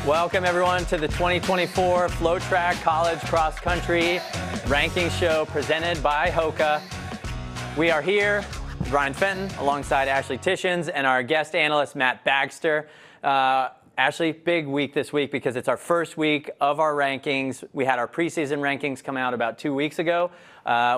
Welcome, everyone, to the 2024 FloTrack College Cross Country Ranking Show presented by HOKA. We are here, Brian Fenton, alongside Ashley Tishins, and our guest analyst, Matt Baxter. Ashley, big week this week because it's our first week of our rankings. We had our preseason rankings come out about 2 weeks ago.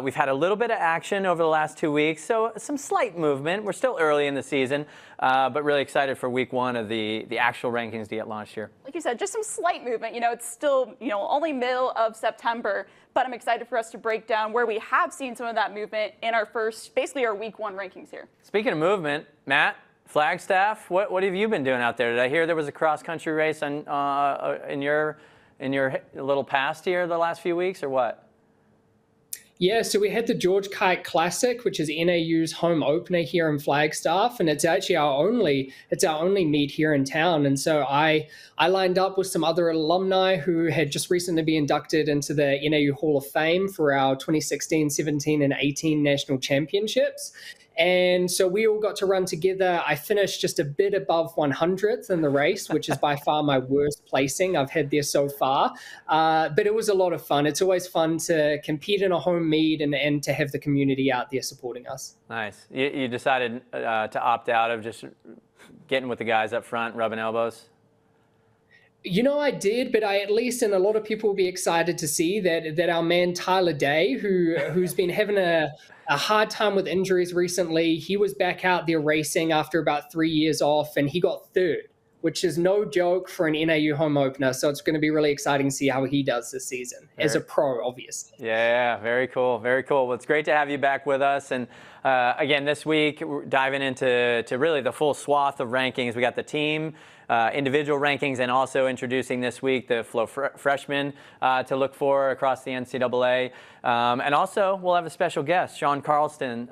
We've had a little bit of action over the last 2 weeks, so some slight movement. We're still early in the season, but really excited for week one of the actual rankings to get launched here. Like you said, just some slight movement. It's still, only middle of September, but I'm excited for us to break down where we have seen some of that movement in our basically our week one rankings here. Speaking of movement, Matt, Flagstaff, what have you been doing out there? Did I hear there was a cross-country race in your little past here the last few weeks, or what? Yeah, so we had the George Kite Classic, which is NAU's home opener here in Flagstaff, and it's actually our only meet here in town. And so I lined up with some other alumni who had just recently been inducted into the NAU Hall of Fame for our 2016, 17, and 18 national championships. And so we all got to run together. I finished just a bit above 100th in the race, which is by far my worst placing I've had there so far. But it was a lot of fun. It's always fun to compete in a home meet and to have the community out there supporting us. Nice. You decided to opt out of just getting with the guys up front, rubbing elbows? I did, but I at least, and a lot of people will be excited to see that our man Tyler Day, who's been having a hard time with injuries recently, he was back out there racing after about 3 years off, and he got third, which is no joke for an NAU home opener. So it's going to be really exciting to see how he does this season as a pro, obviously. Yeah, very cool, very cool. Well, it's great to have you back with us. And again, this week, we're diving into really the full swath of rankings. We got the team, individual rankings, and also introducing this week the freshmen to look for across the NCAA. And also, we'll have a special guest, Sean Carlson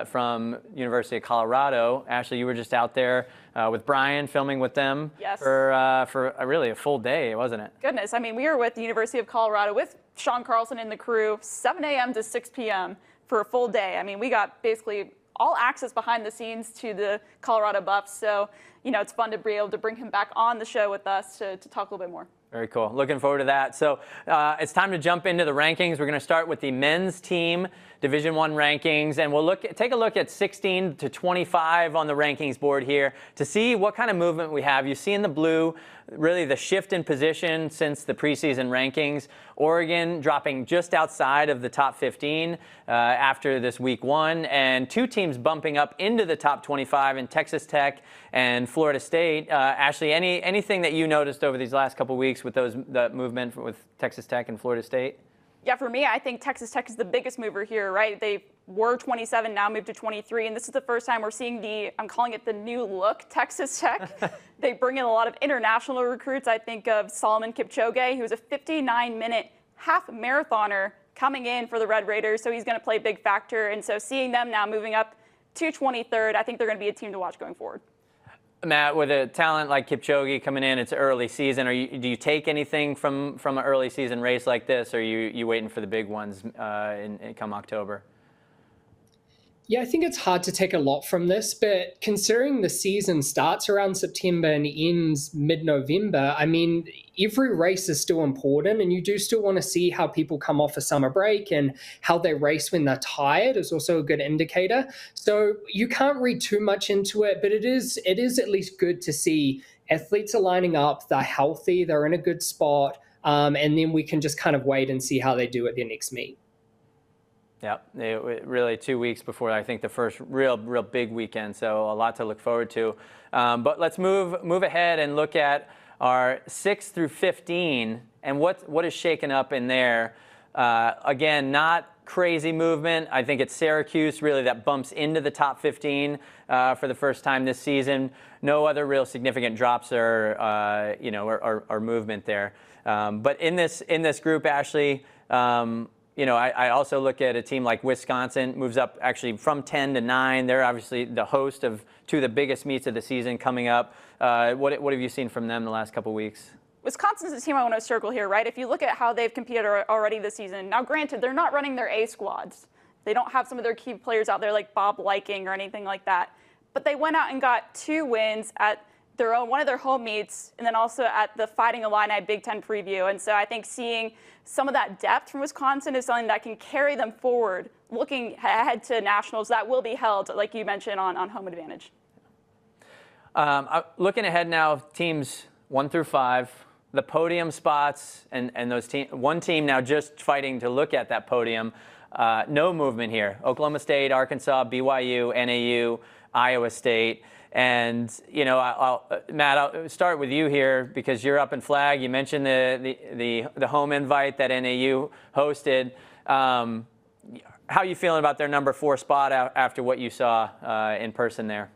from University of Colorado. Ashley, you were just out there with Brian, filming with them. Yes. For really a full day, wasn't it? Goodness, I mean, we were with the University of Colorado with Sean Carlson and the crew, 7 a.m. to 6 p.m. for a full day. I mean, we got basically all access behind the scenes to the Colorado Buffs. So, it's fun to be able to bring him back on the show with us to talk a little bit more. Very cool. Looking forward to that. So it's time to jump into the rankings. We're going to start with the men's team Division I rankings, and we'll take a look at 16 to 25 on the rankings board here to see what kind of movement we have. You see in the blue really the shift in position since the preseason rankings. Oregon dropping just outside of the top 15 after this week one, and two teams bumping up into the top 25 in Texas Tech and Florida State. Ashley, anything that you noticed over these last couple weeks with that movement with Texas Tech and Florida State? Yeah, for me, I think Texas Tech is the biggest mover here, right? They were 27, now moved to 23, and this is the first time we're seeing I'm calling it the new look Texas Tech. They bring in a lot of international recruits. I think of Solomon Kipchoge, who's a 59-minute half marathoner coming in for the Red Raiders, so he's going to play a big factor. And so seeing them now moving up to 23rd, I think they're going to be a team to watch going forward. Matt, with a talent like Kipchoge coming in, it's early season. Do you take anything from an early season race like this, or are you waiting for the big ones come October? Yeah, I think it's hard to take a lot from this, but considering the season starts around September and ends mid-November, I mean, every race is still important, and you do still want to see how people come off a summer break, and how they race when they're tired is also a good indicator. So you can't read too much into it, but it is at least good to see athletes are lining up, they're healthy, they're in a good spot, and then we can just kind of wait and see how they do at their next meet. Yeah, really 2 weeks before I think the first real big weekend, so a lot to look forward to. But let's move ahead and look at our 6 through 15 and what is shaken up in there. Again, not crazy movement. I think it's Syracuse really that bumps into the top 15 for the first time this season. No other real significant drops or movement there. But in this group, Ashley. I also look at a team like Wisconsin, moves up actually from 10 to 9. They're obviously the host of two of the biggest meets of the season coming up. What have you seen from them the last couple weeks? Wisconsin's a team I want to circle here, right? If you look at how they've competed already this season, now granted, they're not running their A squads. They don't have some of their key players out there like Bob Liking or anything like that. But they went out and got 2 wins at one of their home meets, and then also at the Fighting Illini Big Ten preview. And so I think seeing some of that depth from Wisconsin is something that can carry them forward, looking ahead to nationals that will be held, like you mentioned, on home advantage. Looking ahead now, teams 1 through 5, the podium spots, and those one team now just fighting to look at that podium. No movement here. Oklahoma State, Arkansas, BYU, NAU, Iowa State. And, you know, Matt, I'll start with you here because you're up in Flag. You mentioned the home invite that NAU hosted. How are you feeling about their number 4 spot after what you saw in person there?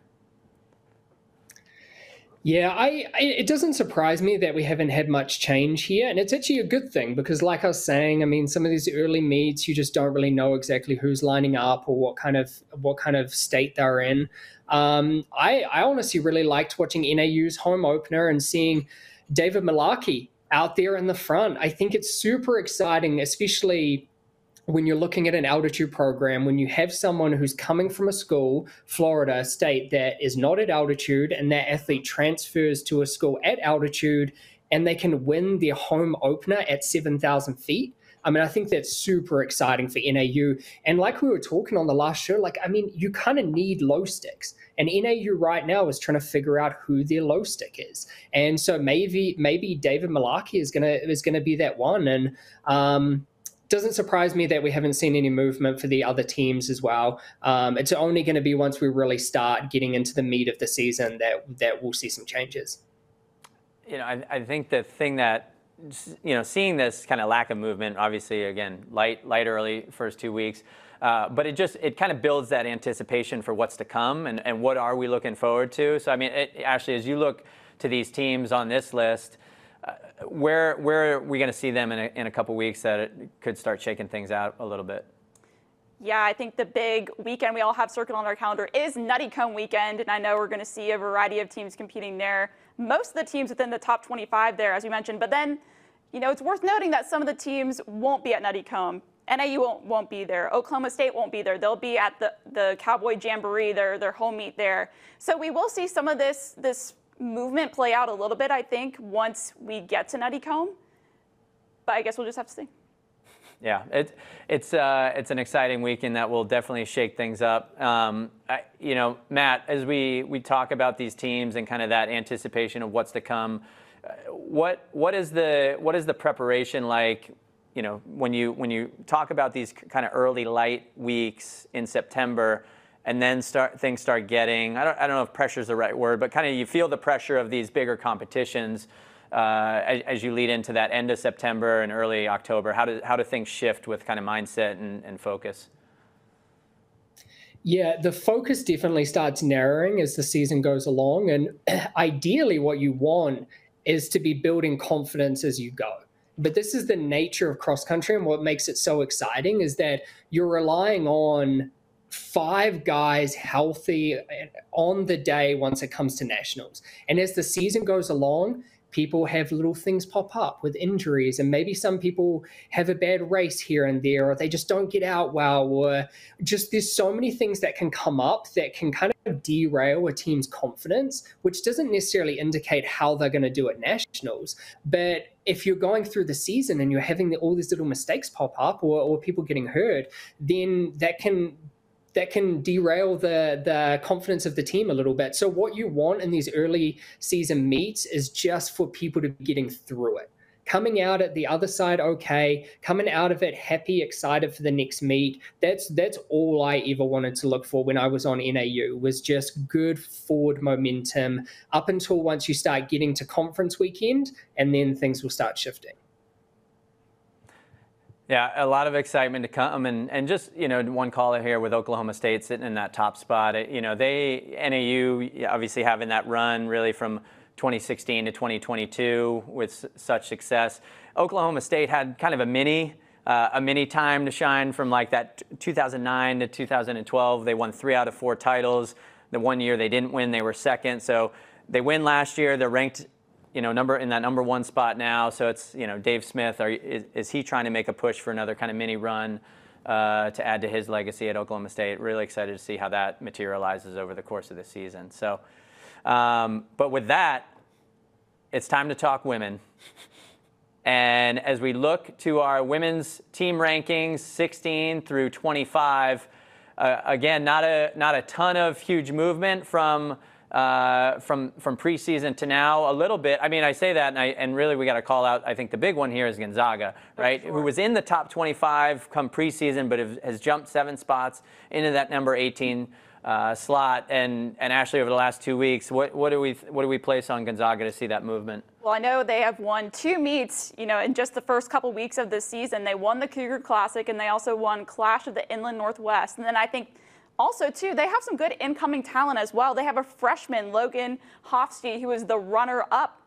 Yeah, it doesn't surprise me that we haven't had much change here, and it's actually a good thing because, like I was saying, I mean, some of these early meets, you just don't really know exactly who's lining up or what kind of state they're in. I honestly really liked watching NAU's home opener and seeing David Malaki out there in the front. I think it's super exciting, especially when you're looking at an altitude program, when you have someone who's coming from a school, Florida State, that is not at altitude, and that athlete transfers to a school at altitude, and they can win their home opener at 7,000 feet. I mean, I think that's super exciting for NAU. And like we were talking on the last show, like, I mean, you kind of need low sticks. And NAU right now is trying to figure out who their low stick is. And so maybe David Malaki is gonna be that one. And doesn't surprise me that we haven't seen any movement for the other teams as well. It's only going to be once we really start getting into the meat of the season that we'll see some changes. You know, I think the thing that, you know, seeing this kind of lack of movement, obviously, again, light early first 2 weeks, but it kind of builds that anticipation for what's to come and what are we looking forward to. So, I mean, Ashley, as you look to these teams on this list, where are we going to see them in a couple weeks that it could start shaking things out a little bit? Yeah, I think the big weekend we all have circled on our calendar is Nutty Cone weekend, and I know we're going to see a variety of teams competing there. Most of the teams within the top 25 there, as you mentioned, but then, you know, it's worth noting that some of the teams won't be at Nutty Cone. NAU won't be there. Oklahoma State won't be there. They'll be at the Cowboy Jamboree, their home meet there. So we will see some of this movement play out a little bit, I think, once we get to Nutty Cone. But I guess we'll just have to see. Yeah, it's an exciting weekend that will definitely shake things up. You know, Matt, as we talk about these teams and kind of that anticipation of what's to come, what is the preparation like? You know, when you talk about these kind of early light weeks in September, and then things start getting, I don't know if pressure is the right word, but kind of you feel the pressure of these bigger competitions as you lead into that end of September and early October. How do things shift with kind of mindset and focus? Yeah, the focus definitely starts narrowing as the season goes along. And ideally what you want is to be building confidence as you go. But this is the nature of cross country, and what makes it so exciting is that you're relying on 5 guys healthy on the day once it comes to nationals. And as the season goes along, people have little things pop up with injuries, and maybe some people have a bad race here and there, or they just don't get out well, or just there's so many things that can come up that can kind of derail a team's confidence, which doesn't necessarily indicate how they're going to do at nationals. But if you're going through the season and you're having all these little mistakes pop up or people getting hurt, then that can derail the confidence of the team a little bit. So what you want in these early season meets is just for people to be getting through it. Coming out at the other side okay, coming out of it happy, excited for the next meet. That's all I ever wanted to look for when I was on NAU, was just good forward momentum up until once you start getting to conference weekend, and then things will start shifting. Yeah, a lot of excitement to come, and just, you know, one caller here with Oklahoma State sitting in that top spot. You know, NAU obviously having that run really from 2016 to 2022 with such success. Oklahoma State had kind of a mini time to shine from like that 2009 to 2012. They won 3 out of 4 titles. The one year they didn't win, they were second. So they win last year. They're ranked, you know, in that number 1 spot now. So it's, you know, Dave Smith, is he trying to make a push for another kind of mini run to add to his legacy at Oklahoma State? Really excited to see how that materializes over the course of the season. So But with that, it's time to talk women. And as we look to our women's team rankings, 16 through 25, again, not a ton of huge movement from preseason to now. A little bit. I mean, I say that, and really we got to call out. I think the big one here is Gonzaga, right? Sure. Who was in the top 25 come preseason, but has jumped 7 spots into that number 18 slot. And Ashley, over the last 2 weeks, what do we place on Gonzaga to see that movement? Well, I know they have won 2 meets, in just the first couple weeks of this season. They won the Cougar Classic, and they also won Clash of the Inland Northwest. And then I think also, too, they have some good incoming talent as well. They have a freshman, Logan Hofstede, who is the runner-up,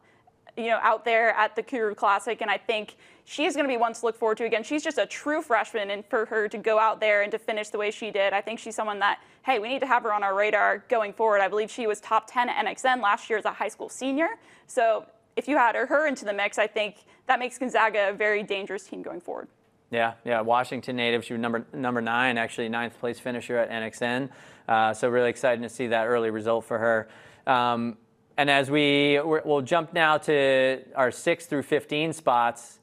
out there at the Cougar Classic. And I think she's going to be one to look forward to. Again, she's just a true freshman, and for her to go out there and to finish the way she did, I think she's someone that, hey, we need to have her on our radar going forward. I believe she was top 10 at NXN last year as a high school senior. So if you had her into the mix, I think that makes Gonzaga a very dangerous team going forward. Yeah, Washington native. She was number 9, actually 9th place finisher at NXN. So really exciting to see that early result for her. And as we'll jump now to our 6 through 15 spots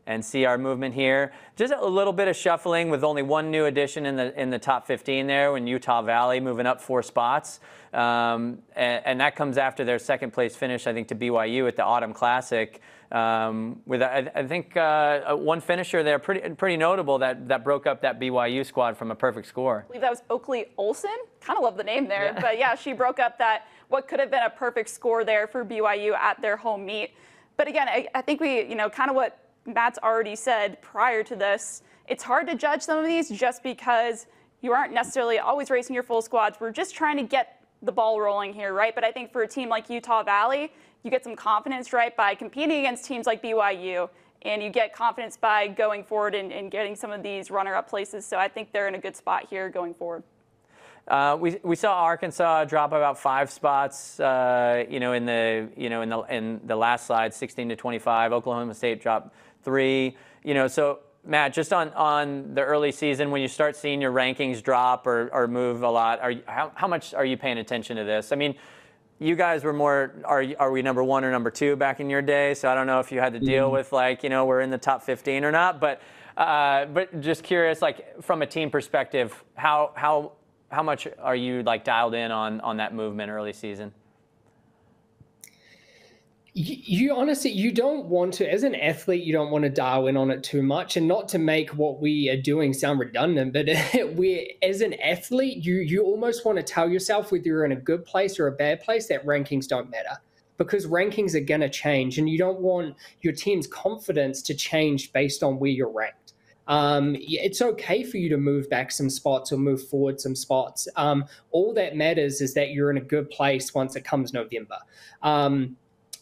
and see our movement here. Just a little bit of shuffling with only one new addition in the top 15 there, when Utah Valley moving up 4 spots. And that comes after their 2nd place finish, I think, to BYU at the Autumn Classic. With I think one finisher there, pretty notable, that broke up that BYU squad from a perfect score. I believe that was Oakley Olson. Kind of love the name there, but yeah, she broke up that what could have been a perfect score there for BYU at their home meet. But again, I think we, kind of what Matt's already said prior to this, it's hard to judge some of these just because you aren't necessarily always racing your full squads. We're just trying to get the ball rolling here, right? But I think for a team like Utah Valley, you get some confidence, right, by competing against teams like BYU, and you get confidence by going forward and getting some of these runner-up places. So I think they're in a good spot here going forward. We saw Arkansas drop about 5 spots, in the last slide, 16 to 25. Oklahoma State dropped 3. So Matt, just on the early season, when you start seeing your rankings drop or move a lot, how much are you paying attention to this? I mean, you guys were more, are we number 1 or number 2 back in your day? So I don't know if you had to deal with we're in the top 15 or not, but just curious, from a team perspective, how much are you dialed in on that movement early season? You honestly, you don't want to, as an athlete, you don't want to dial in on it too much, and not to make what we are doing sound redundant, but as an athlete, you almost want to tell yourself, whether you're in a good place or a bad place, that rankings don't matter, because rankings are going to change, and you don't want your team's confidence to change based on where you're ranked. It's okay for you to move back some spots or move forward some spots. All that matters is that you're in a good place once it comes November.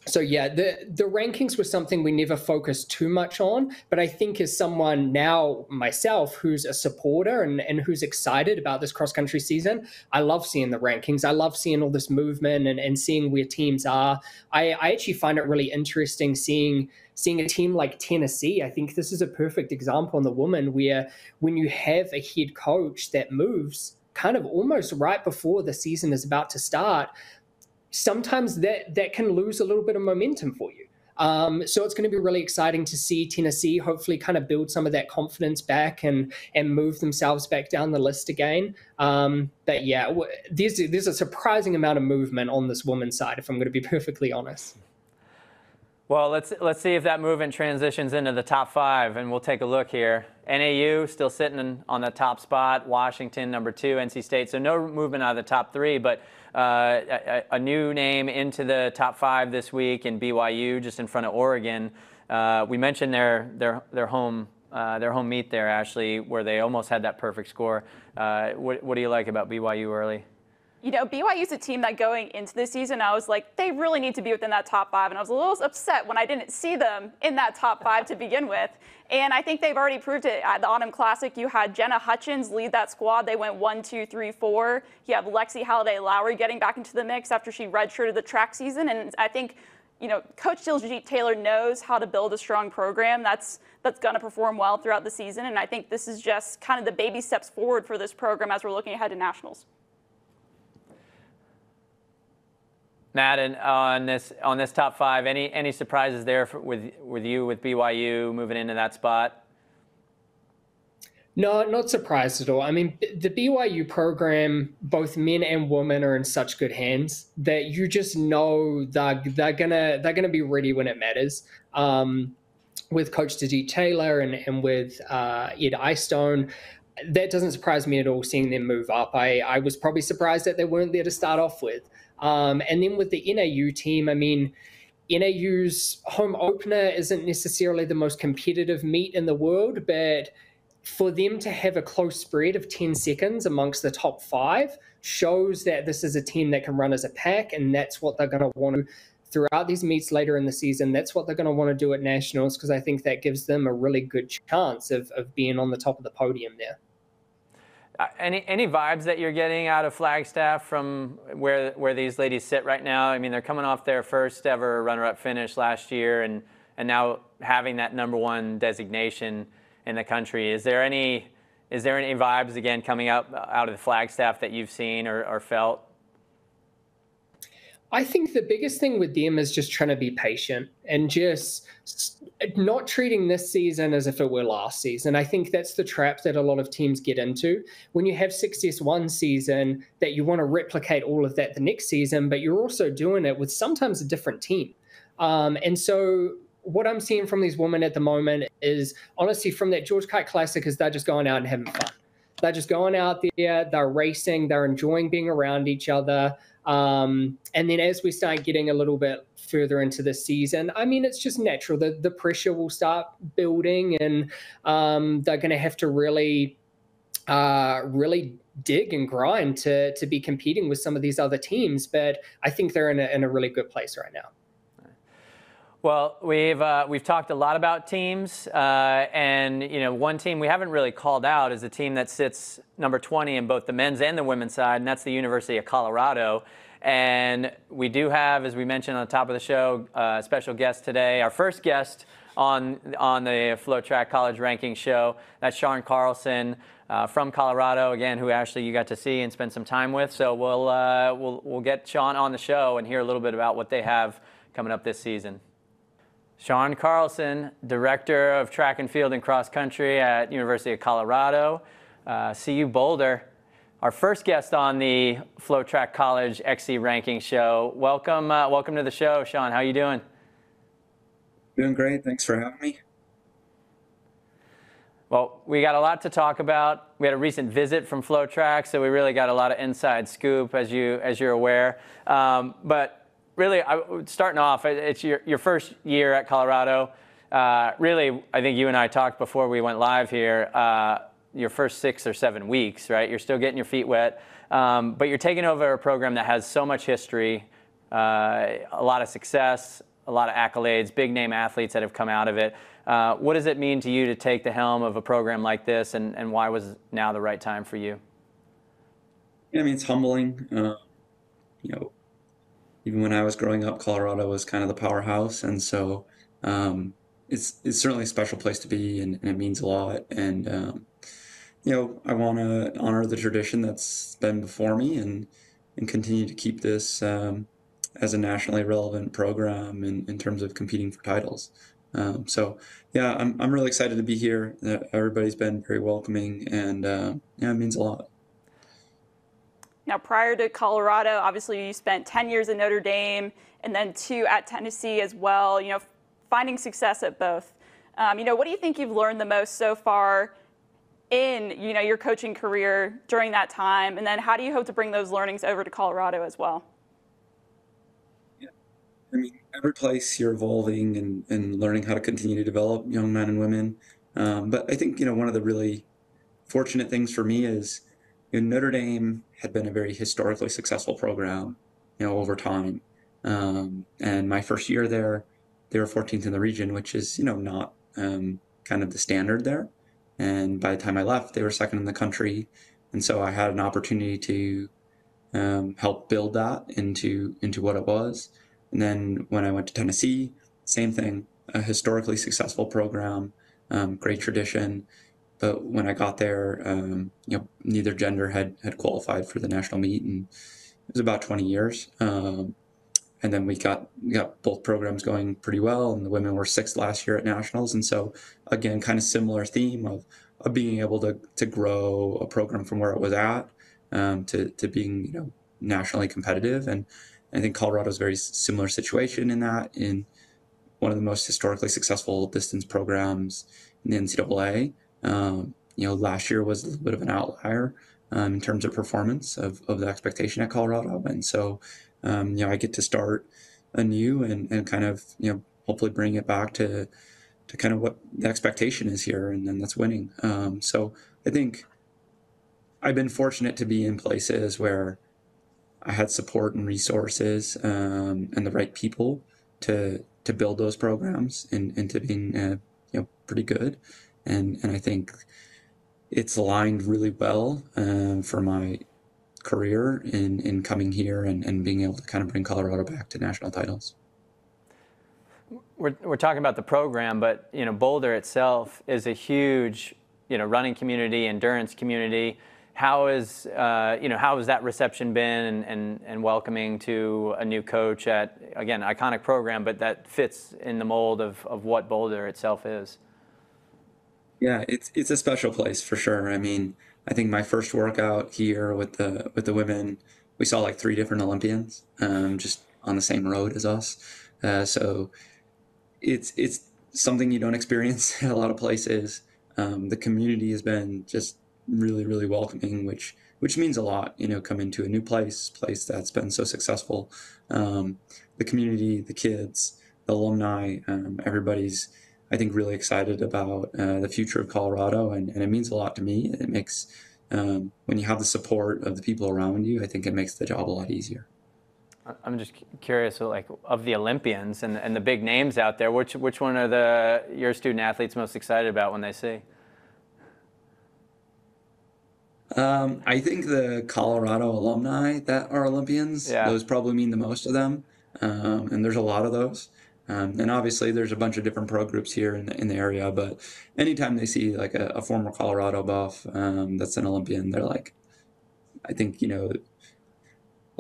So yeah, the rankings were something we never focused too much on, but I think as someone now, myself, who's a supporter and who's excited about this cross-country season, I love seeing the rankings. I love seeing all this movement and seeing where teams are. I actually find it really interesting seeing a team like Tennessee. I think this is a perfect example in the women, where when you have a head coach that moves kind of almost right before the season is about to start, sometimes that can lose a little bit of momentum for you. So it's going to be really exciting to see Tennessee hopefully kind of build some of that confidence back and move themselves back down the list again. But yeah, there's a surprising amount of movement on this women's side, if I'm going to be perfectly honest. Well, let's see if that movement transitions into the top 5, and we'll take a look here. NAU still sitting on the top spot. Washington, number 2. NC State. So no movement out of the top 3, but a new name into the top 5 this week in BYU, just in front of Oregon. We mentioned their home meet there, Ashley, where they almost had that perfect score. What do you like about BYU early? BYU's a team that going into the season, I was like, they really need to be within that top 5. And I was a little upset when I didn't see them in that top 5 to begin with. And I think they've already proved it. At the Autumn Classic, you had Jenna Hutchins lead that squad. They went 1, 2, 3, 4. You have Lexi Halliday-Lowry getting back into the mix after she redshirted the track season. And I think, Coach Jill Taylor knows how to build a strong program that's going to perform well throughout the season. And I think this is just kind of the baby steps forward for this program as we're looking ahead to nationals. Matt, and on this top five, any surprises there with you with BYU moving into that spot? No, not surprised at all. I mean, the BYU program, both men and women, are in such good hands that you just know they're gonna be ready when it matters. With Coach Tajit Taylor and with Ed Eyestone, that doesn't surprise me at all. Seeing them move up, I was probably surprised that they weren't there to start off with. And then with the NAU team, I mean, NAU's home opener isn't necessarily the most competitive meet in the world, but for them to have a close spread of 10 seconds amongst the top five shows that this is a team that can run as a pack, and that's what they're going to want to throughout these meets later in the season. That's what they're going to want to do at nationals, because I think that gives them a really good chance of being on the top of the podium there. Any vibes that you're getting out of Flagstaff from where these ladies sit right now? I mean, they're coming off their first ever runner-up finish last year, and now having that #1 designation in the country. Is there any vibes again coming up out of the Flagstaff that you've seen or felt? I think the biggest thing with them is just trying to be patient and just not treating this season as if it were last season. I think that's the trap that a lot of teams get into. When you have success one season, that you want to replicate all of that the next season, but you're also doing it with sometimes a different team. And so what I'm seeing from these women at the moment is, honestly, from that George Kite Classic, is they're just going out and having fun. They're just going out there, they're racing, they're enjoying being around each other. And then as we start getting a little bit further into the season, I mean, it's just natural. The pressure will start building, and they're going to have to really dig and grind to be competing with some of these other teams. But I think they're in a really good place right now. Well, we've talked a lot about teams, and one team we haven't really called out is a team that sits number 20 in both the men's and the women's side, and that's the University of Colorado. And we do have, as we mentioned on the top of the show, a special guest today, our first guest on the FloTrack College Ranking Show. That's Sean Carlson from Colorado, again, who Ashley you got to see and spend some time with. So we'll get Sean on the show and hear a little bit about what they have coming up this season. Sean Carlson, Director of Track and Field and Cross Country at University of Colorado, CU Boulder. Our first guest on the FloTrack College XC Ranking Show. Welcome to the show, Sean. How you doing? Doing great. Thanks for having me. Well, we got a lot to talk about. We had a recent visit from FloTrack, so we really got a lot of inside scoop, as you're aware. But really, starting off, it's your first year at Colorado. Really, I think you and I talked before we went live here. Your first 6 or 7 weeks, right? You're still getting your feet wet, but you're taking over a program that has so much history, a lot of success, a lot of accolades, big name athletes that have come out of it. What does it mean to you to take the helm of a program like this, and why was now the right time for you? Yeah, I mean, it's humbling. Even when I was growing up, Colorado was kind of the powerhouse, and so it's certainly a special place to be, and it means a lot. And I want to honor the tradition that's been before me, and continue to keep this as a nationally relevant program in terms of competing for titles. So yeah, I'm really excited to be here. Everybody's been very welcoming, and it means a lot. Now, prior to Colorado, obviously you spent 10 years at Notre Dame and then 2 at Tennessee as well, finding success at both. What do you think you've learned the most so far in, your coaching career during that time? And then how do you hope to bring those learnings over to Colorado as well? Yeah, I mean, every place you're evolving and learning how to continue to develop young men and women. But I think, one of the really fortunate things for me is, Notre Dame had been a very historically successful program, over time. And my first year there, they were 14th in the region, which is, not kind of the standard there. And by the time I left, they were 2nd in the country. And so I had an opportunity to help build that into what it was. And then when I went to Tennessee, same thing, a historically successful program, great tradition. But when I got there, neither gender had qualified for the national meet, and it was about 20 years. and then we got both programs going pretty well, and the women were 6th last year at nationals. And so again, kind of similar theme of being able to grow a program from where it was at to being nationally competitive. And I think Colorado's a very similar situation in that, in one of the most historically successful distance programs in the NCAA. Last year was a little bit of an outlier in terms of performance of the expectation at Colorado. And so, I get to start anew and kind of, hopefully bring it back to kind of what the expectation is here, and then that's winning. So I think I've been fortunate to be in places where I had support and resources and the right people to build those programs into being pretty good, and I think it's aligned really well for my career in coming here and being able to kind of bring Colorado back to national titles. We're talking about the program, but Boulder itself is a huge running community, endurance community. How is that reception been and welcoming to a new coach at, again, iconic program, but that fits in the mold of what Boulder itself is? Yeah, it's a special place for sure. I mean, I think my first workout here with the women, we saw like 3 different Olympians just on the same road as us. So it's something you don't experience in a lot of places. The community has been just really, really welcoming, which means a lot, coming to a new place that's been so successful. The community, the kids, the alumni, everybody's, I think, really excited about the future of Colorado, and it means a lot to me. It makes, when you have the support of the people around you, I think it makes the job a lot easier. I'm just curious, like, of the Olympians and the big names out there, which one are your student athletes most excited about when they see? I think the Colorado alumni that are Olympians, those probably mean the most to them. And there's a lot of those. And obviously there's a bunch of different pro groups here in the area, but anytime they see like a former Colorado buff that's an Olympian, they're like, I think,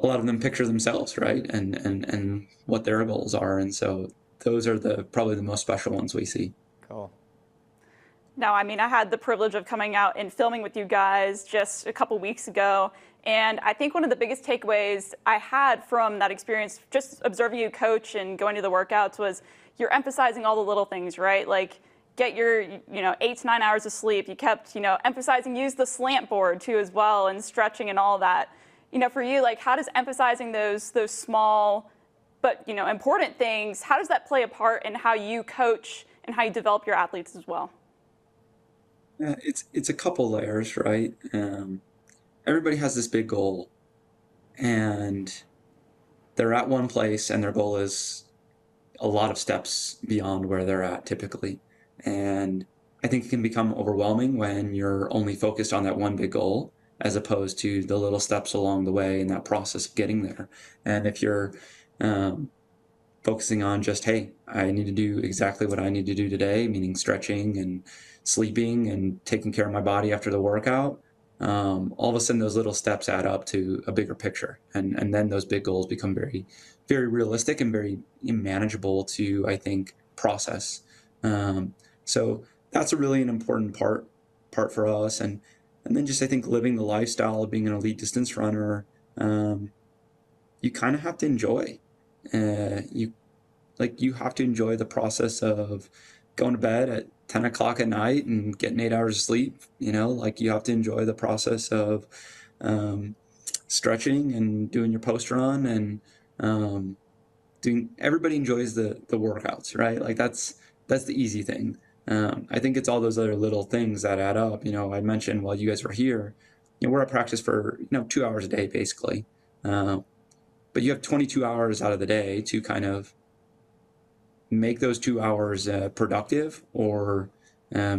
a lot of them picture themselves, right? And what their goals are. And so those are probably the most special ones we see. Cool. Now, I mean, I had the privilege of coming out and filming with you guys just a couple weeks ago. And I think one of the biggest takeaways I had from that experience, just observing you coach and going to the workouts, was you're emphasizing all the little things, right? Like, get your 8 to 9 hours of sleep. You kept emphasizing use the slant board too as well, and stretching and all that. For you, like, how does emphasizing those small but important things, how does that play a part in how you coach and how you develop your athletes as well? Yeah, it's a couple layers, right? Everybody has this big goal, and they're at one place, and their goal is a lot of steps beyond where they're at typically. And I think it can become overwhelming when you're only focused on that one big goal, as opposed to the little steps along the way in that process of getting there. And if you're focusing on just, hey, I need to do exactly what I need to do today, meaning stretching and sleeping and taking care of my body after the workout, all of a sudden those little steps add up to a bigger picture. And then those big goals become very, very realistic and very manageable to, I think, process. So that's a really an important part for us. And then just, I think, living the lifestyle of being an elite distance runner, you kind of have to enjoy. You have to enjoy the process of going to bed at 10 o'clock at night and getting 8 hours of sleep. You have to enjoy the process of stretching and doing your post run and everybody enjoys the workouts, right? Like that's the easy thing. I think it's all those other little things that add up. I mentioned while you guys were here, we're at practice for 2 hours a day basically, but you have 22 hours out of the day to kind of make those 2 hours productive or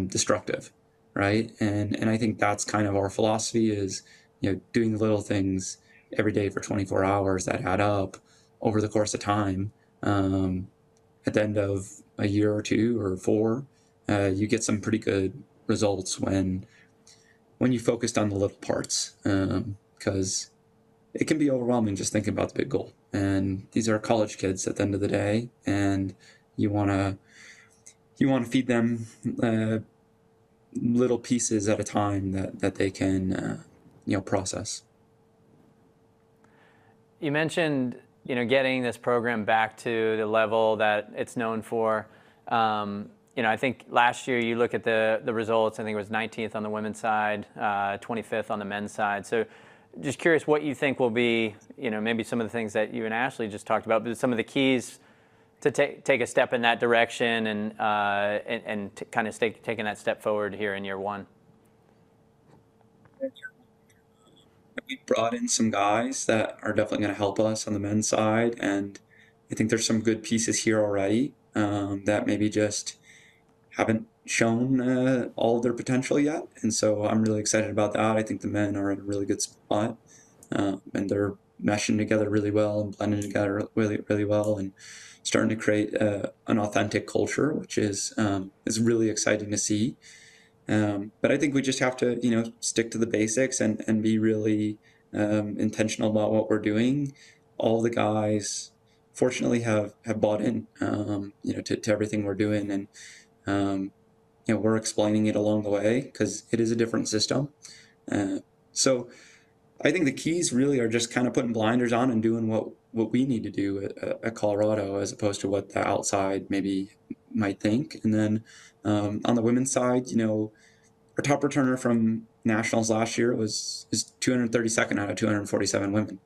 destructive, right? And I think that's kind of our philosophy is, doing little things every day for 24 hours that add up over the course of time. At the end of a year or 2 or 4, you get some pretty good results when you focused on the little parts, because it can be overwhelming just thinking about the big goal. and these are college kids at the end of the day, and you want to feed them little pieces at a time that they can process. You mentioned getting this program back to the level that it's known for. I think last year you look at the results, I think it was 19th on the women's side, 25th on the men's side. So just curious what you think will be, maybe some of the things that you and Ashley just talked about, but some of the keys to take a step in that direction and kind of taking that step forward here in year one. We brought in some guys that are definitely going to help us on the men's side, and I think there's some good pieces here already that maybe just haven't shown all of their potential yet, and so I'm really excited about that. I think the men are in a really good spot, and they're meshing together really well and blending together really, really well, and starting to create an authentic culture, which is really exciting to see. But I think we just have to, stick to the basics and be really intentional about what we're doing. All the guys, fortunately, have bought in, to everything we're doing, and we're explaining it along the way because it is a different system. So I think the keys really are just kind of putting blinders on and doing what we need to do at Colorado, as opposed to what the outside maybe might think. And then on the women's side, our top returner from nationals last year is 232nd out of 247 women.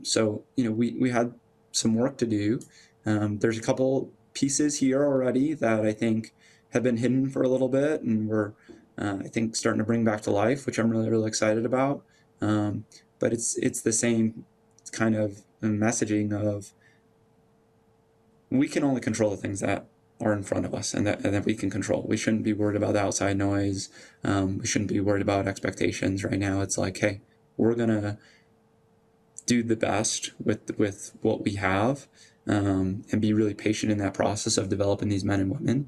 So we had some work to do. There's a couple pieces here already that I think have been hidden for a little bit, and we're I think starting to bring back to life, which I'm really, really excited about. But it's the same kind of messaging of we can only control the things that are in front of us and that we can control. We shouldn't be worried about the outside noise. We shouldn't be worried about expectations right now. It's like, hey, we're gonna do the best with what we have, and be really patient in that process of developing these men and women,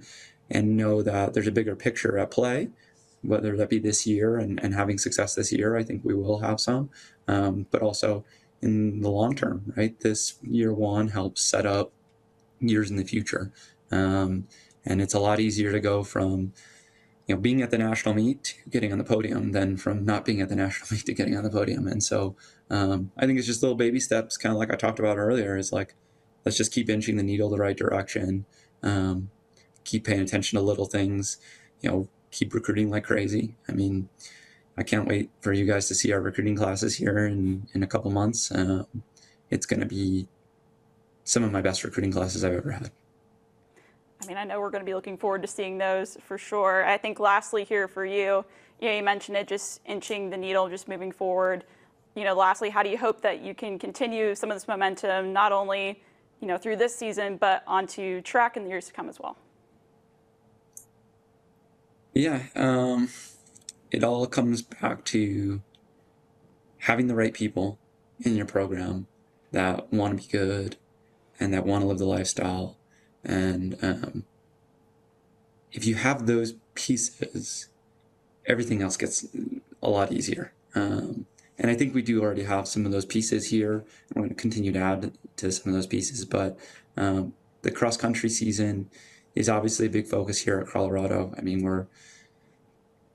and know that there's a bigger picture at play, whether that be this year and having success this year. I think we will have some, but also in the long term, right? This year one helps set up years in the future. And it's a lot easier to go from, being at the national meet to getting on the podium than from not being at the national meet to getting on the podium. And so I think it's just little baby steps, kind of like I talked about earlier, is like, let's just keep inching the needle the right direction. Keep paying attention to little things, keep recruiting like crazy. I mean, I can't wait for you guys to see our recruiting classes here in a couple months. It's going to be some of my best recruiting classes I've ever had. I mean, I know we're going to be looking forward to seeing those for sure. I think lastly here for you, you mentioned it, just inching the needle, just moving forward. Lastly, how do you hope that you can continue some of this momentum, not only, through this season, but onto track in the years to come as well? Yeah, it all comes back to having the right people in your program that want to be good and that want to live the lifestyle. And if you have those pieces, everything else gets a lot easier. And I think we do already have some of those pieces here. We're going to continue to add to some of those pieces. But the cross-country season is obviously a big focus here at Colorado. I mean, we're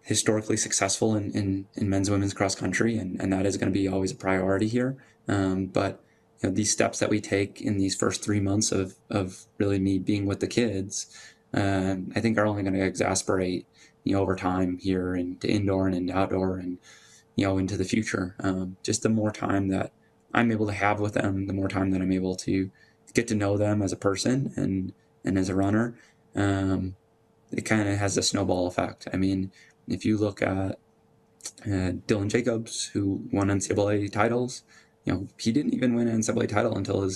historically successful in men's and women's cross-country, and that is going to be always a priority here. But these steps that we take in these first 3 months of really me being with the kids, I think are only going to exasperate, over time here into indoor and into outdoor and, into the future. Just the more time that I'm able to have with them, the more time that I'm able to get to know them as a person and as a runner, it kind of has a snowball effect. I mean, if you look at Dylan Jacobs, who won NCAA titles, he didn't even win an NCAA title until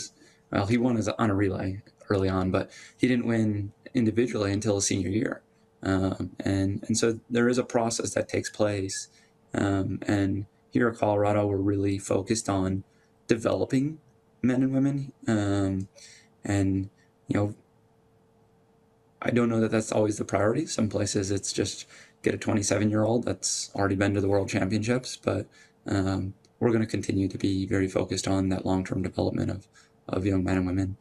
he won on a relay early on, but he didn't win individually until his senior year. And so there is a process that takes place. And here at Colorado, we're really focused on developing men and women. And, I don't know that that's always the priority. Some places it's just get a 27-year-old that's already been to the World Championships, but we're going to continue to be very focused on that long-term development of young men and women.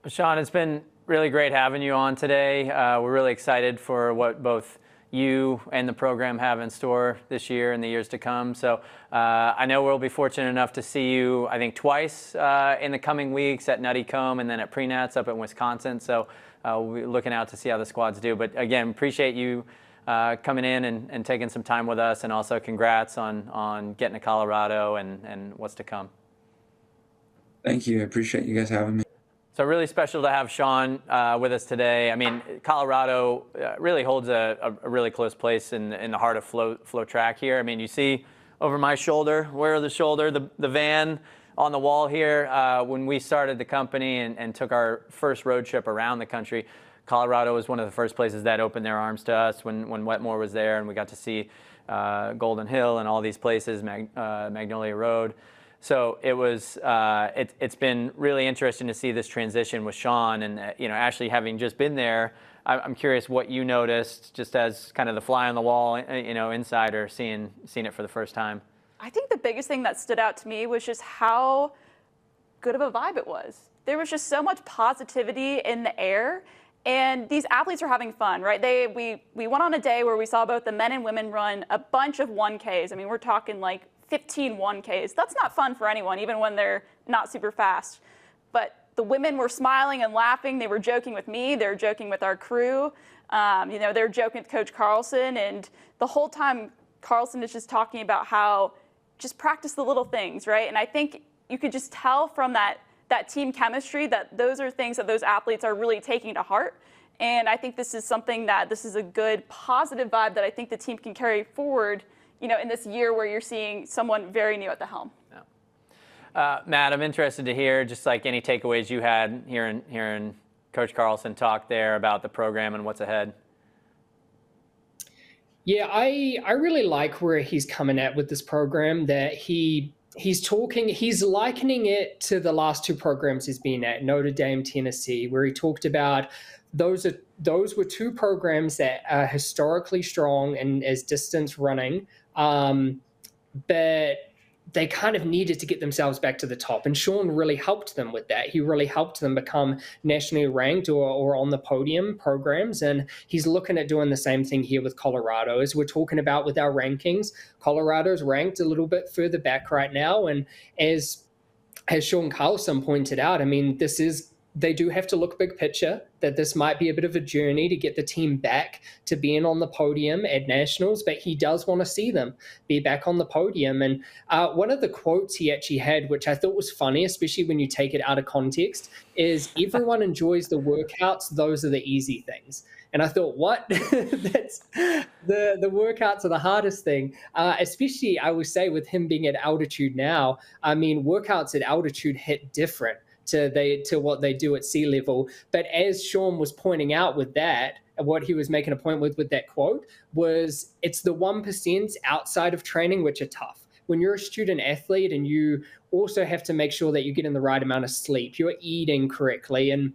Sean, it's been really great having you on today. We're really excited for what both you and the program have in store this year and the years to come. So I know we'll be fortunate enough to see you, I think, twice in the coming weeks at Nutty Comb and then at Pre-Nats up in Wisconsin. So we'll be looking out to see how the squads do. But again, appreciate you coming in and taking some time with us, and also congrats on getting to Colorado and what's to come. Thank you. I appreciate you guys having me. So really special to have Sean with us today. I mean, Colorado really holds a really close place in the heart of FloTrack here. I mean, you see over my shoulder, the van on the wall here. When we started the company and took our first road trip around the country, Colorado was one of the first places that opened their arms to us when Wetmore was there, and we got to see Golden Hill and all these places, Magnolia Road. So it was. It's been really interesting to see this transition with Sean, and Ashley, having just been there, I'm curious what you noticed, just as kind of the fly on the wall, insider, seeing it for the first time. I think the biggest thing that stood out to me was just how good of a vibe it was. There was just so much positivity in the air, and these athletes are having fun, right? We went on a day where we saw both the men and women run a bunch of 1Ks. I mean, we're talking like 15 1Ks. That's not fun for anyone, even when they're not super fast. But the women were smiling and laughing. They were joking with me. They were joking with our crew. They were joking with Coach Carlson. And the whole time, Carlson is just talking about how just practice the little things, right? And I think you could just tell from that team chemistry that those are things that those athletes are really taking to heart. And I think this is a good positive vibe that I think the team can carry forward, in this year where you're seeing someone very new at the helm. Yeah. Matt, I'm interested to hear just like any takeaways you had hearing Coach Carlson talk there about the program and what's ahead. Yeah, I really like where he's coming at with this program, that he's likening it to the last two programs he's been at, Notre Dame, Tennessee, where he talked about those were two programs that are historically strong and as distance running, but they kind of needed to get themselves back to the top. And Sean really helped them with that. He really helped them become nationally ranked or on the podium programs. And he's looking at doing the same thing here with Colorado. As we're talking about with our rankings, Colorado's ranked a little bit further back right now. And as Sean Carlson pointed out, I mean, they do have to look big picture, that this might be a bit of a journey to get the team back to being on the podium at nationals, but he does want to see them be back on the podium. And one of the quotes he actually had, which I thought was funny, especially when you take it out of context, is everyone enjoys the workouts. Those are the easy things. And I thought, what? That's the workouts are the hardest thing, especially I would say with him being at altitude now. I mean, workouts at altitude hit different to what they do at sea level. But as Sean was pointing out with that, what he was making a point with that quote was, it's the 1% outside of training which are tough. When you're a student athlete and you also have to make sure that you're getting the right amount of sleep, you're eating correctly, and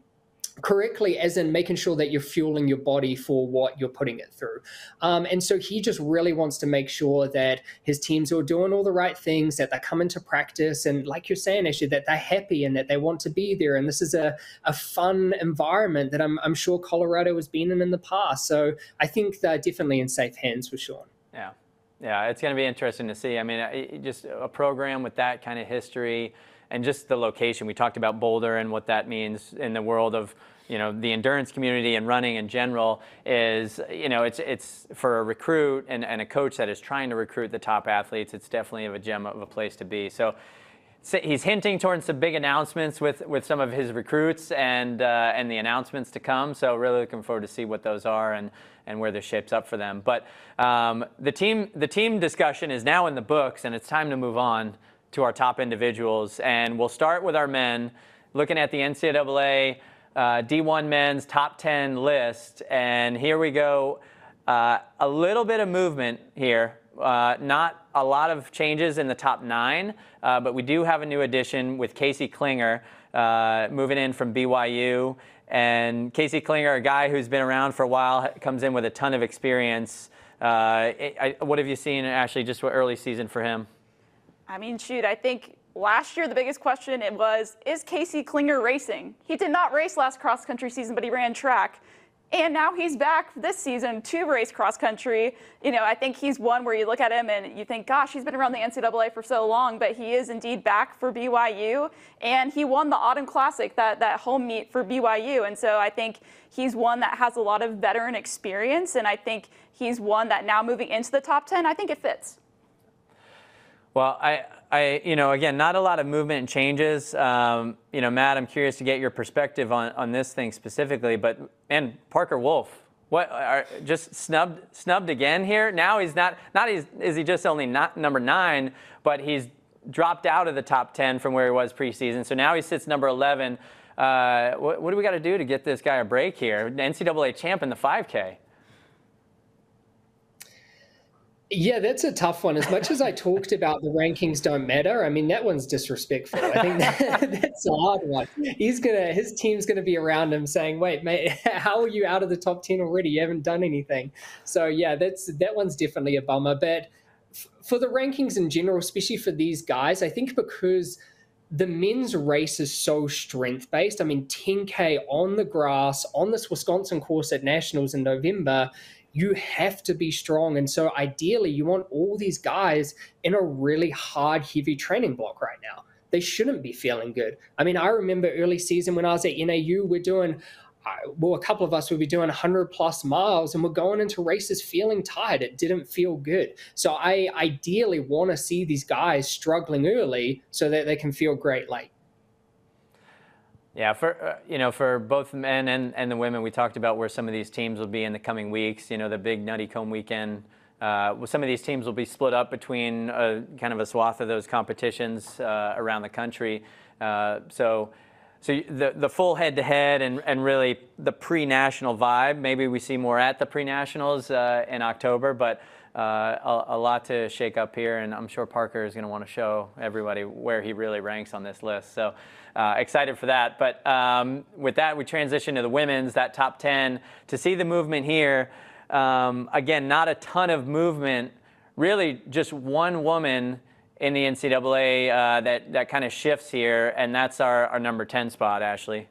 correctly as in making sure that you're fueling your body for what you're putting it through. And so he just really wants to make sure that his teams are doing all the right things, that they're coming to practice, and like you're saying, actually, that they're happy and that they want to be there. And this is a fun environment that I'm sure Colorado has been in the past. So I think they're definitely in safe hands with Sean. Yeah, it's going to be interesting to see. I mean, just a program with that kind of history, and just the location. We talked about Boulder and what that means in the world of, the endurance community and running in general is, it's for a recruit and a coach that is trying to recruit the top athletes, it's definitely a gem of a place to be. So he's hinting towards some big announcements with some of his recruits and the announcements to come. So really looking forward to see what those are and where this shapes up for them. But the team discussion is now in the books, and it's time to move on to our top individuals. And we'll start with our men, looking at the NCAA D1 men's top 10 list. And here we go. A little bit of movement here. Not a lot of changes in the top 9, but we do have a new addition with Casey Klinger moving in from BYU. And Casey Klinger, a guy who's been around for a while, comes in with a ton of experience. What have you seen, Ashley, just what early season for him? I mean, shoot, I think last year the biggest question it was, is Casey Klinger racing? He did not race last cross-country season, but he ran track. And now he's back this season to race cross country. You know, I think he's one where you look at him and you think, gosh, he's been around the NCAA for so long, but he is indeed back for BYU. And he won the Autumn Classic, that home meet for BYU. And so I think he's one that has a lot of veteran experience. And I think he's one that now moving into the top 10, I think it fits. Well, you know, again, not a lot of movement and changes. You know, Matt, I'm curious to get your perspective on this thing specifically. But and Parker Wolf, just snubbed again here? Now he's not is he just only not number 9, but he's dropped out of the top 10 from where he was preseason. So now he sits number 11. What do we got to do to get this guy a break here? NCAA champ in the 5K. Yeah, that's a tough one. As much as I talked about the rankings don't matter, I mean, that one's disrespectful. I think that's a hard one. His team's gonna be around him saying, "Wait, mate, how are you out of the top 10 already? You haven't done anything." So yeah, that one's definitely a bummer. But for the rankings in general, especially for these guys, I think because the men's race is so strength-based. I mean, 10K on the grass on this Wisconsin course at Nationals in November. You have to be strong. And so ideally, you want all these guys in a really hard, heavy training block right now. They shouldn't be feeling good. I mean, I remember early season when I was at NAU, we're doing, well, a couple of us would be doing 100 plus miles and we're going into races feeling tired. It didn't feel good. So I ideally want to see these guys struggling early so that they can feel great late. Yeah, for you know, for both the men and the women, we talked about where some of these teams will be in the coming weeks. You know, the big Nutty Comb weekend. Some of these teams will be split up between kind of a swath of those competitions around the country. So the full head-to-head and really the pre-national vibe. Maybe we see more at the pre-nationals in October, but a lot to shake up here, and I'm sure Parker is going to want to show everybody where he really ranks on this list. So excited for that. But with that, we transition to the women's, that top 10. To see the movement here, again, not a ton of movement, really just one woman in the NCAA that kind of shifts here, and that's our number 10 spot, Ashley.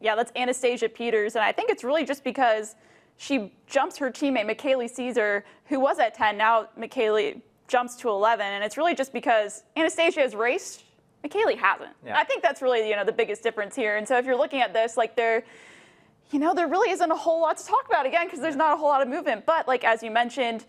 Yeah, that's Anastasia Peters, and I think it's really just because she jumps her teammate, McKaylee Caesar, who was at 10. Now McKaylee jumps to 11, and it's really just because Anastasia has raced, McKaylee hasn't. Yeah. I think that's really, the biggest difference here. And so if you're looking at this, like there really isn't a whole lot to talk about, again, because there's not a whole lot of movement. But like as you mentioned,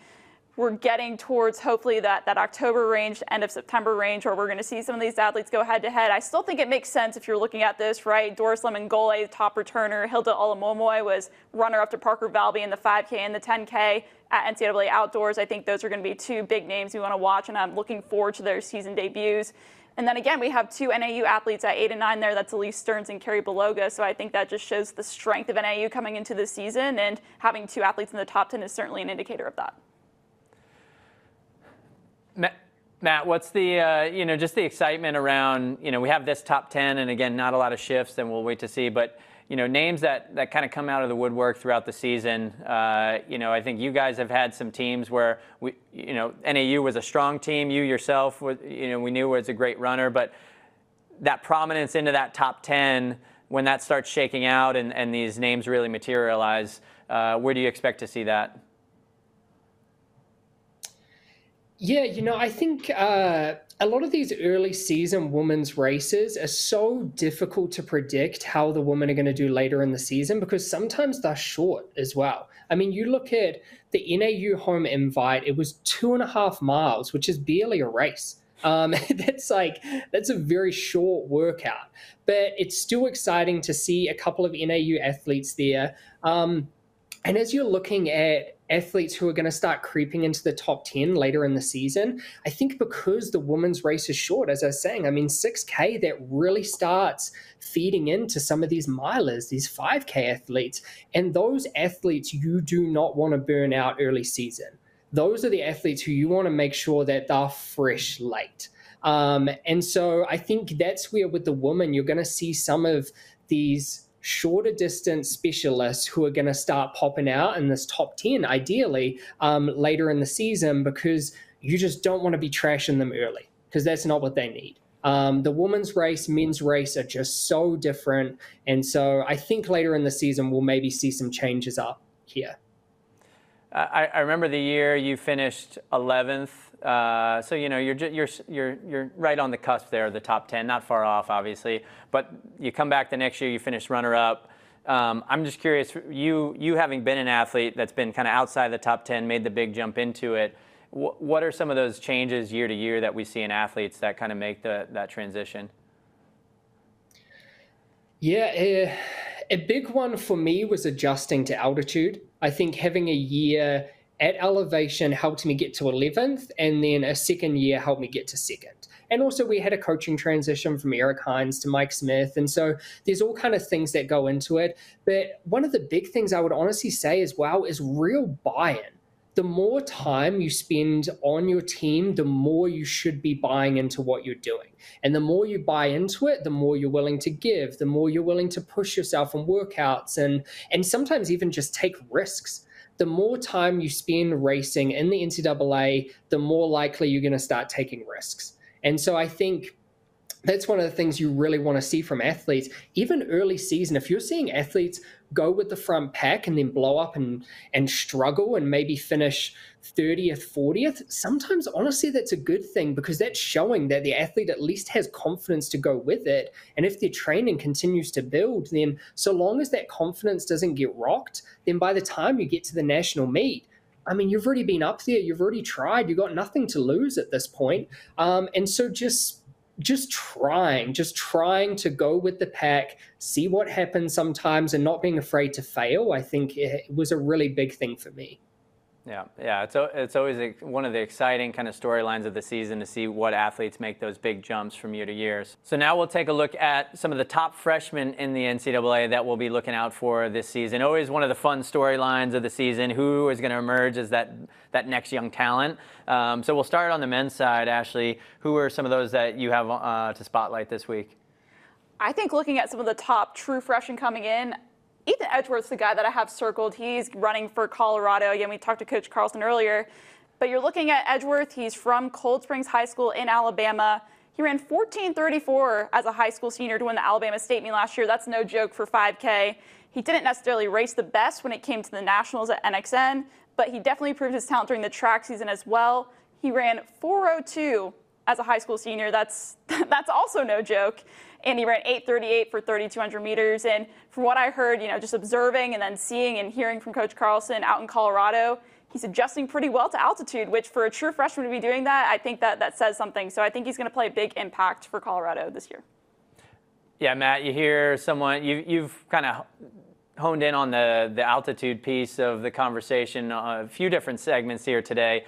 we're getting towards hopefully that October range, end of September range, where we're going to see some of these athletes go head-to-head. I still think it makes sense if you're looking at this, right? Doris Lemon-Gole, top returner. Hilda Olamomoy was runner-up to Parker Valby in the 5K and the 10K at NCAA Outdoors. I think those are going to be two big names we want to watch, and I'm looking forward to their season debuts. And then again, we have two NAU athletes at 8 and 9 there. That's Elise Stearns and Carrie Beloga. So I think that just shows the strength of NAU coming into the season, and having two athletes in the top 10 is certainly an indicator of that. Matt, what's the, just the excitement around, we have this top 10, and again, not a lot of shifts, and we'll wait to see, but, names that kind of come out of the woodwork throughout the season. I think you guys have had some teams where, NAU was a strong team. You yourself, we knew was a great runner, but that prominence into that top 10, when that starts shaking out and these names really materialize, where do you expect to see that? Yeah, I think a lot of these early season women's races are so difficult to predict how the women are going to do later in the season, because sometimes they're short as well. I mean, you look at the NAU home invite, it was 2.5 miles, which is barely a race. That's a very short workout, but it's still exciting to see a couple of NAU athletes there. And as you're looking at athletes who are going to start creeping into the top 10 later in the season, I think because the women's race is short, as I was saying, 6K, that really starts feeding into some of these milers, these 5K athletes. And those athletes you do not want to burn out early season. Those are the athletes who you want to make sure that they're fresh late. And so I think that's where with the women, you're going to see some of these shorter distance specialists who are going to start popping out in this top 10, ideally, later in the season, because you just don't want to be trashing them early, because that's not what they need. The women's race, men's race are just so different. And so I think later in the season, we'll maybe see some changes up here. I remember the year you finished 11th. So, you know, you're right on the cusp there, the top 10, not far off, obviously. But you come back the next year, you finish runner-up. I'm just curious, you having been an athlete that's been kind of outside the top 10, made the big jump into it, what are some of those changes year to year that we see in athletes that kind of make that transition? Yeah, a big one for me was adjusting to altitude. I think having a year at elevation helped me get to 11th, and then a second year helped me get to second. And also we had a coaching transition from Eric Hines to Mike Smith. And so there's all kind of things that go into it. But one of the big things I would honestly say as well is real buy-in. The more time you spend on your team, the more you should be buying into what you're doing. And the more you buy into it, the more you're willing to give, the more you're willing to push yourself in workouts and sometimes even just take risks. The more time you spend racing in the NCAA, the more likely you're going to start taking risks. And so I think that's one of the things you really want to see from athletes. Even early season, if you're seeing athletes go with the front pack and then blow up and struggle and maybe finish 30th, 40th, sometimes honestly that's a good thing, because that's showing that the athlete at least has confidence to go with it. And if their training continues to build, then so long as that confidence doesn't get rocked, then by the time you get to the national meet, I mean, you've already been up there, you've already tried, you've got nothing to lose at this point. And so just trying to go with the pack, see what happens sometimes, and not being afraid to fail, I think it was a really big thing for me. Yeah. It's always one of the exciting kind of storylines of the season to see what athletes make those big jumps from year to year. So now we'll take a look at some of the top freshmen in the NCAA that we'll be looking out for this season. Always one of the fun storylines of the season, who is going to emerge as that next young talent. So we'll start on the men's side. Ashley, who are some of those that you have to spotlight this week? I think looking at some of the top true freshmen coming in, Ethan Edgeworth's the guy that I have circled. He's running for Colorado. Again, we talked to Coach Carlson earlier. But you're looking at Edgeworth. He's from Cold Springs High School in Alabama. He ran 14:34 as a high school senior to win the Alabama State meet last year. That's no joke for 5K. He didn't necessarily race the best when it came to the nationals at NXN, but he definitely proved his talent during the track season as well. He ran 4:02 as a high school senior. That's also no joke. And he ran 8:38 for 3,200 meters. And from what I heard, just observing and then seeing and hearing from Coach Carlson out in Colorado, he's adjusting pretty well to altitude, which for a true freshman to be doing that, I think that says something. So I think he's going to play a big impact for Colorado this year. Yeah, Matt, you hear someone, you've kind of honed in on the altitude piece of the conversation, a few different segments here today.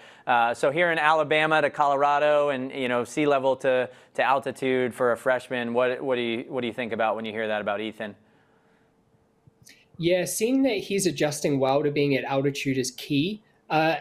So here in Alabama to Colorado, and sea level to altitude for a freshman, what do you think about when you hear that about Ethan? Yeah, seeing that he's adjusting well to being at altitude is key.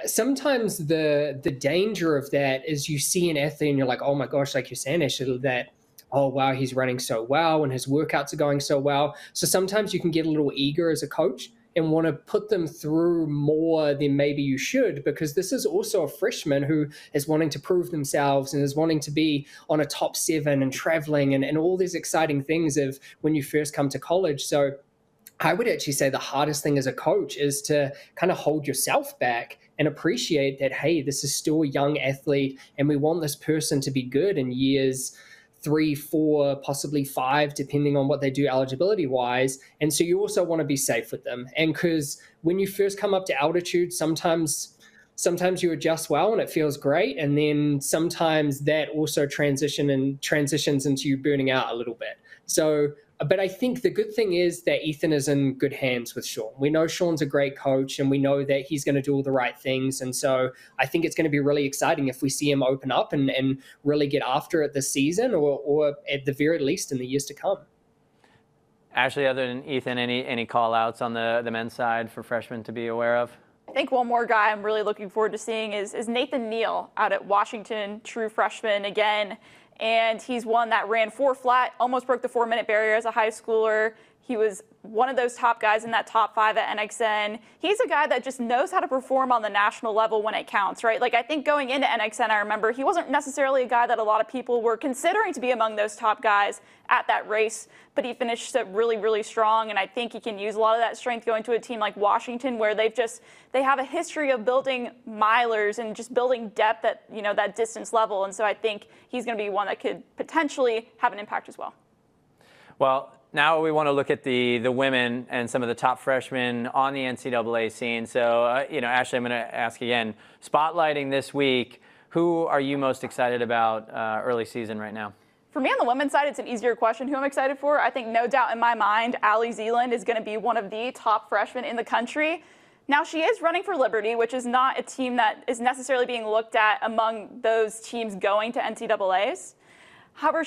Sometimes the danger of that is you see an athlete and you're like, oh my gosh, like you're saying, Ashley, that, oh, wow, he's running so well and his workouts are going so well. So sometimes you can get a little eager as a coach and want to put them through more than maybe you should, because this is also a freshman who is wanting to prove themselves and is wanting to be on a top 7 and traveling and all these exciting things of when you first come to college. So I would actually say the hardest thing as a coach is to kind of hold yourself back and appreciate that, hey, this is still a young athlete and we want this person to be good in years 3, 4, possibly 5, depending on what they do eligibility-wise. And so you also want to be safe with them. And because when you first come up to altitude, sometimes you adjust well and it feels great. And then sometimes that also transitions into you burning out a little bit. So, but I think the good thing is that Ethan is in good hands with Sean. We know Sean's a great coach and we know that he's going to do all the right things. And so I think it's going to be really exciting if we see him open up and really get after it this season or at the very least in the years to come. Ashley, other than Ethan, any call outs on the men's side for freshmen to be aware of? I think one more guy I'm really looking forward to seeing is Nathan Neal out at Washington, true freshman again. And he's one that ran 4 flat, almost broke the 4-minute barrier as a high schooler. He was one of those top guys in that top 5 at NXN. He's a guy that just knows how to perform on the national level when it counts, right? Like, I think going into NXN, I remember he wasn't necessarily a guy that a lot of people were considering to be among those top guys at that race, but he finished it really, really strong. And I think he can use a lot of that strength going to a team like Washington, where they have a history of building milers and just building depth at, that distance level. And so I think he's going to be one that could potentially have an impact as well. Well, now we want to look at the women and some of the top freshmen on the NCAA scene. So, Ashley, I'm going to ask again, spotlighting this week, who are you most excited about early season right now? For me on the women's side, it's an easier question who I'm excited for. I think no doubt in my mind, Allie Zealand is going to be one of the top freshmen in the country. Now, she is running for Liberty, which is not a team that is necessarily being looked at among those teams going to NCAAs. However,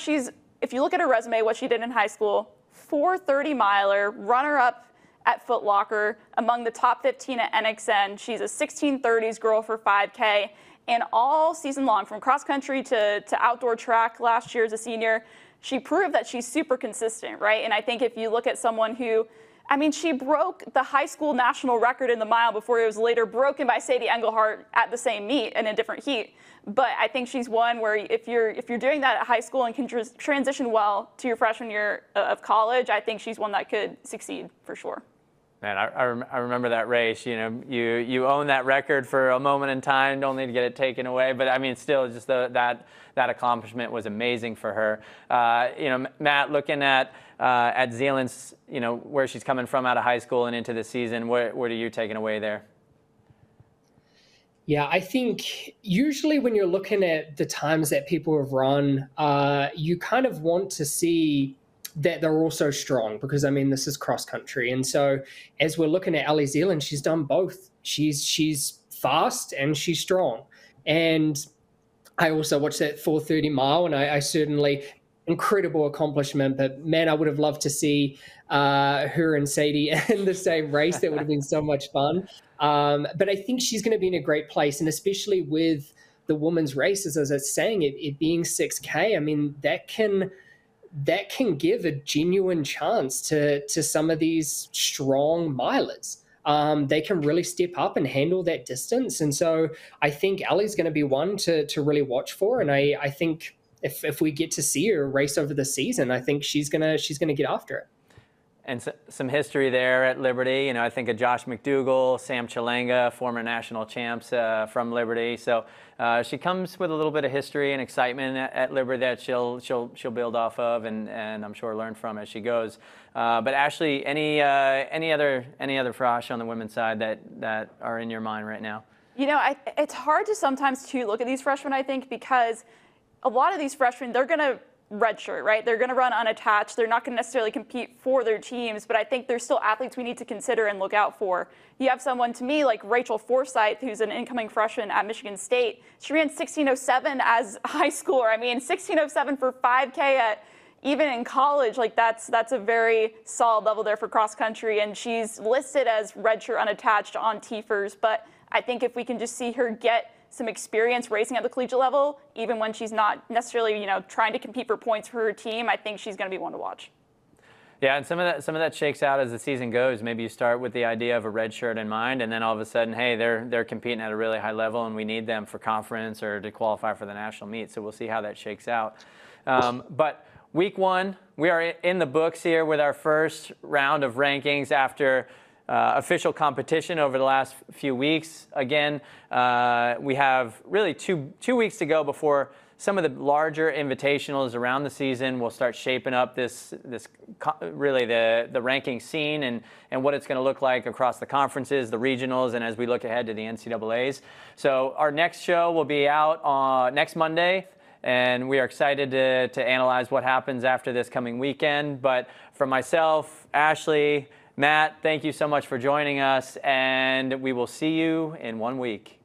if you look at her resume, what she did in high school, 430 miler, runner-up at Foot Locker, among the top 15 at NXN. She's a 1630s girl for 5K. And all season long, from cross country to outdoor track last year as a senior, she proved that she's super consistent, right? And I think if you look at someone who, she broke the high school national record in the mile before it was later broken by Sadie Engelhardt at the same meet in a different heat. But I think she's one where if you're doing that at high school and can transition well to your freshman year of college, I think she's one that could succeed for sure. Man, I remember that race. You own that record for a moment in time, only to get it taken away. But still, just that accomplishment was amazing for her. Matt, looking at Zealand's, where she's coming from out of high school and into the season, what are you taking away there? Yeah, I think usually when you're looking at the times that people have run, you kind of want to see that they're also strong, because this is cross country. And so as we're looking at Allie Zealand, she's done both. She's fast and she's strong. And I also watched that 430 mile, and I certainly, incredible accomplishment, but man, I would have loved to see her and Sadie in the same race. That would have been so much fun. But I think she's going to be in a great place, and especially with the women's races, as I was saying, it being 6K, that can give a genuine chance to some of these strong milers. They can really step up and handle that distance. And so I think Allie's going to be one to really watch for. And I think if we get to see her race over the season, I think she's gonna get after it. And some history there at Liberty. I think of Josh McDougall, Sam Chalanga, former national champs from Liberty. So she comes with a little bit of history and excitement at Liberty that she'll build off of and I'm sure learn from as she goes. But Ashley, any other frosh on the women's side that are in your mind right now? It's hard to sometimes to look at these freshmen, I think, because a lot of these freshmen, they're going to redshirt, right? They're going to run unattached. They're not going to necessarily compete for their teams, but I think there's still athletes we need to consider and look out for. You have someone, to me, like Rachel Forsyth, who's an incoming freshman at Michigan State. She ran 16:07 as a high schooler. 16:07 for 5K even in college, that's a very solid level there for cross country, and she's listed as redshirt unattached on TFRS, but I think if we can just see her get some experience racing at the collegiate level, even when she's not necessarily, trying to compete for points for her team, I think she's going to be one to watch. Yeah, and some of that shakes out as the season goes. Maybe you start with the idea of a red shirt in mind, and then all of a sudden, hey, they're competing at a really high level, and we need them for conference or to qualify for the national meet. So we'll see how that shakes out. But week one, we are in the books here with our first round of rankings after official competition over the last few weeks. Again, we have really two weeks to go before some of the larger invitationals around the season will start shaping up this really the ranking scene and what it's going to look like across the conferences, the regionals, and as we look ahead to the NCAAs. So our next show will be out on next Monday, and we are excited to analyze what happens after this coming weekend. But for myself, Ashley, Matt, thank you so much for joining us, and we will see you in 1 week.